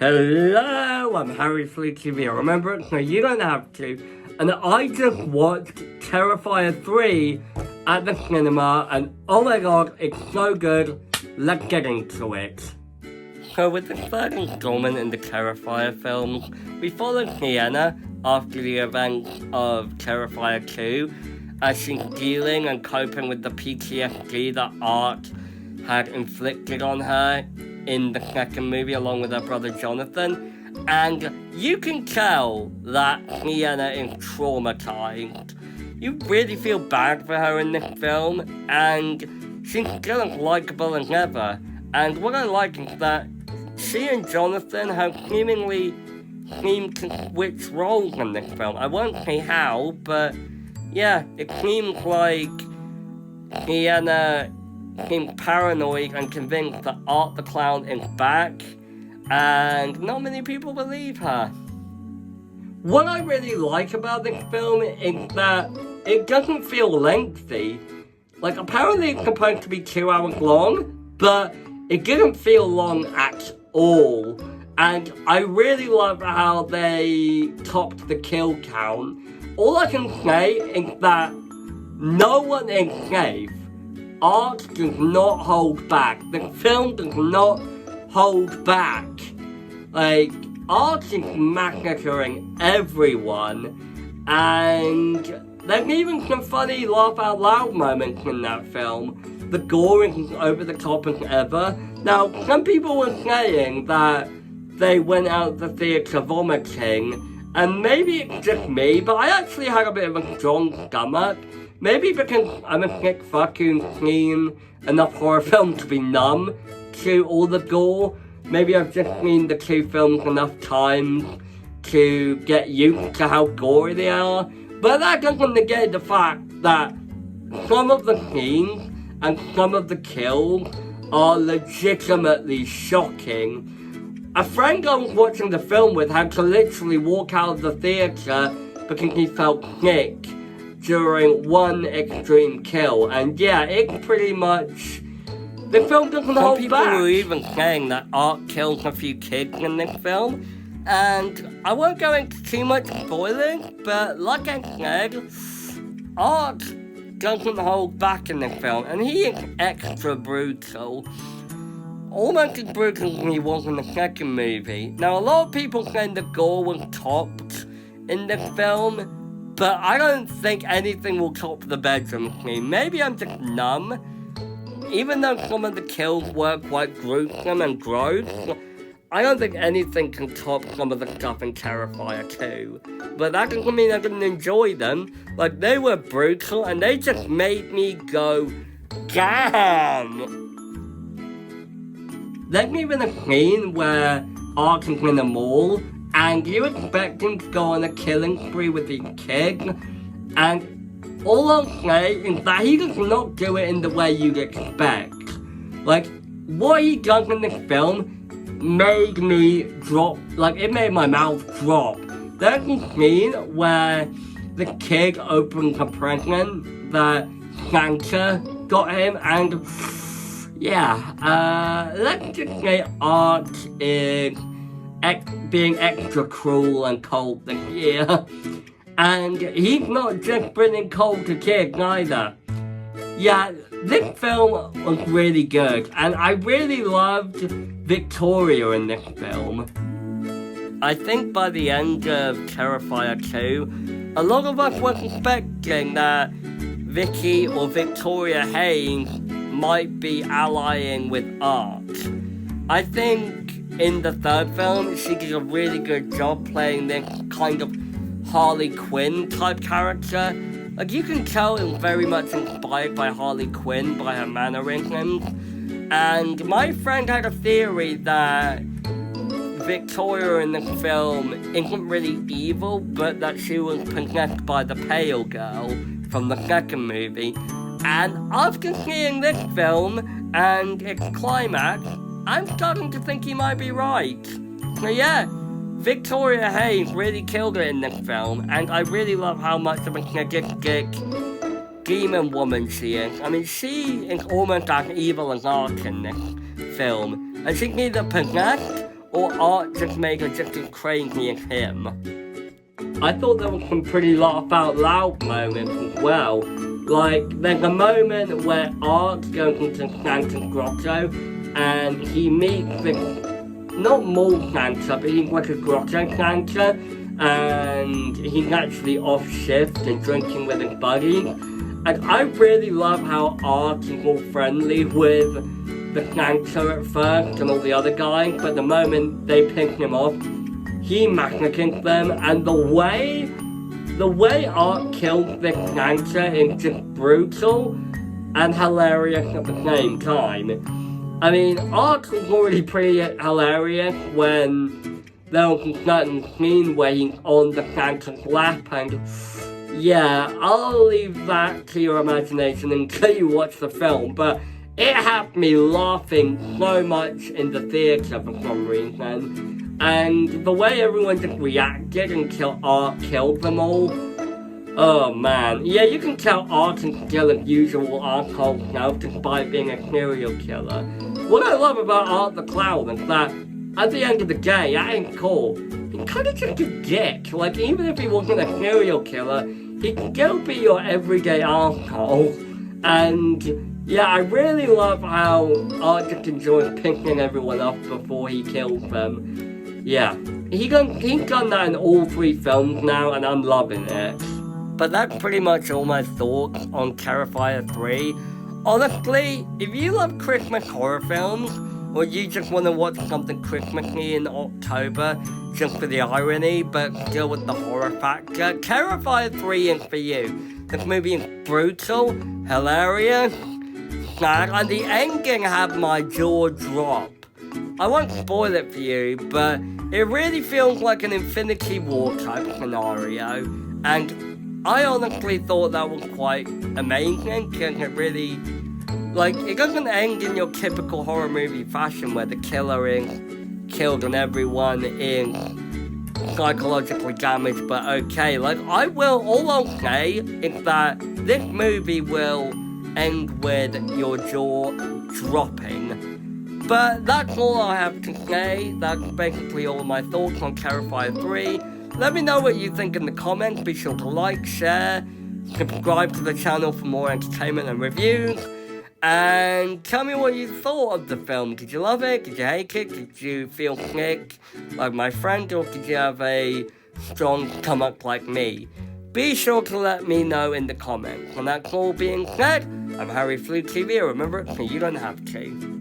Hello, I'm Harry Flea TV. Remember it? No, you don't have to. And I just watched Terrifier 3 at the cinema, and oh my god, it's so good. Let's get into it. So with the third installment in the Terrifier films, we follow Sienna after the events of Terrifier 2 as she's dealing and coping with the PTSD that Art had inflicted on her in the second movie along with her brother Jonathan, and you can tell that Sienna is traumatized. You really feel bad for her in this film, and she's still as likable as ever. And what I like is that she and Jonathan have seemingly seemed to switch roles in this film. I won't say how, but yeah, it seems like Sienna seems paranoid and convinced that Art the Clown is back, and not many people believe her. What I really like about this film is that it doesn't feel lengthy. Like, apparently it's supposed to be 2 hours long, but it didn't feel long at all. And I really love how they topped the kill count. All I can say is that no one is safe. Art does not hold back. The film does not hold back. Like, Art is massacring everyone, and there's even some funny laugh out loud moments in that film. The gore is over the top as ever. Now, some people were saying that they went out of the theatre vomiting, and maybe it's just me, but I actually had a bit of a strong stomach. Maybe because I'm a sick fuck who's seen enough horror films to be numb to all the gore. Maybe I've just seen the 2 films enough times to get used to how gory they are. But that doesn't negate the fact that some of the scenes and some of the kills are legitimately shocking. A friend I was watching the film with had to literally walk out of the theatre because he felt sick during one extreme kill, and yeah, it's pretty much, the film doesn't hold back. Some people were even saying that Art kills a few kids in this film, and I won't go into too much spoiling, but like I said, Art doesn't hold back in this film, and he is extra brutal. Almost as brutal as he was in the second movie. Now, a lot of people saying the gore was topped in this film, but I don't think anything will top the bedroom scene. Maybe I'm just numb. Even though some of the kills were quite gruesome and gross, I don't think anything can top some of the stuff in Terrifier 2. But that doesn't mean I didn't enjoy them. Like, they were brutal and they just made me go, damn! There's even a scene where Art is in a mall, and you expect him to go on a killing spree with these kids, and all I'll say is that he does not do it in the way you'd expect. Like, what he does in this film made me drop, like, it made my mouth drop. There's a scene where the kid opens a present that Santa got him, and yeah, let's just say Art is being extra cruel and cold this year. And he's not just bringing cold to kids either. Yeah, this film was really good, and I really loved Victoria in this film. I think by the end of Terrifier 2, a lot of us were suspecting that Vicky or Victoria Hayes might be allying with Art. I think in the third film, she did a really good job playing this kind of Harley Quinn type character. Like, you can tell it was very much inspired by Harley Quinn, by her mannerisms. And my friend had a theory that Victoria in this film isn't really evil, but that she was possessed by the Pale Girl from the second movie. And after seeing this film and its climax, I'm starting to think he might be right. So yeah, Victoria Hayes really killed it in this film, and I really love how much of a sadistic demon woman she is. I mean, she is almost as evil as Art in this film, and she's either possessed or art just made her just as crazy as him. I thought there was some pretty laugh out loud moments as well. Like, there's a moment where Art goes into Santa's grotto and he meets this, not mall Santa, but he's like a grotto Santa, and he's actually off shift and drinking with his buddies. And I really love how Art is all friendly with the Santa at first and all the other guys, but the moment they pick him off, he massacres them, and the way Art kills this Santa is just brutal and hilarious at the same time. I mean, Art was already pretty hilarious when there was a certain scene where he's on the Santa's lap, and yeah, I'll leave that to your imagination until you watch the film, but it had me laughing so much in the theatre for some reason, and the way everyone just reacted until Art killed them all. Oh man, yeah, you can tell Art is still his usual asshole self despite being a serial killer. What I love about Art the Clown is that at the end of the day, at his core, he's kind of just a dick. Like, even if he wasn't a serial killer, he can still be your everyday asshole. And yeah, I really love how Art just enjoys picking everyone up before he kills them. Yeah, he's done that in all 3 films now, and I'm loving it. But that's pretty much all my thoughts on Terrifier 3. Honestly, if you love Christmas horror films, or you just want to watch something Christmassy in October, just for the irony, but still with the horror factor, Terrifier 3 is for you. This movie is brutal, hilarious, sad, and the ending had my jaw drop. I won't spoil it for you, but it really feels like an Infinity War type scenario, and I honestly thought that was quite amazing, because it really, like, it doesn't end in your typical horror movie fashion where the killer is killed and everyone is psychologically damaged but okay. Like, all I'll say is that this movie will end with your jaw dropping. But that's all I have to say. That's basically all my thoughts on Terrifier 3. Let me know what you think in the comments. Be sure to like, share, subscribe to the channel for more entertainment and reviews. And tell me what you thought of the film. Did you love it? Did you hate it? Did you feel sick like my friend? Or did you have a strong stomach like me? Be sure to let me know in the comments. And that's all being said, I'm Harry Flew TV. Remember, you don't have to.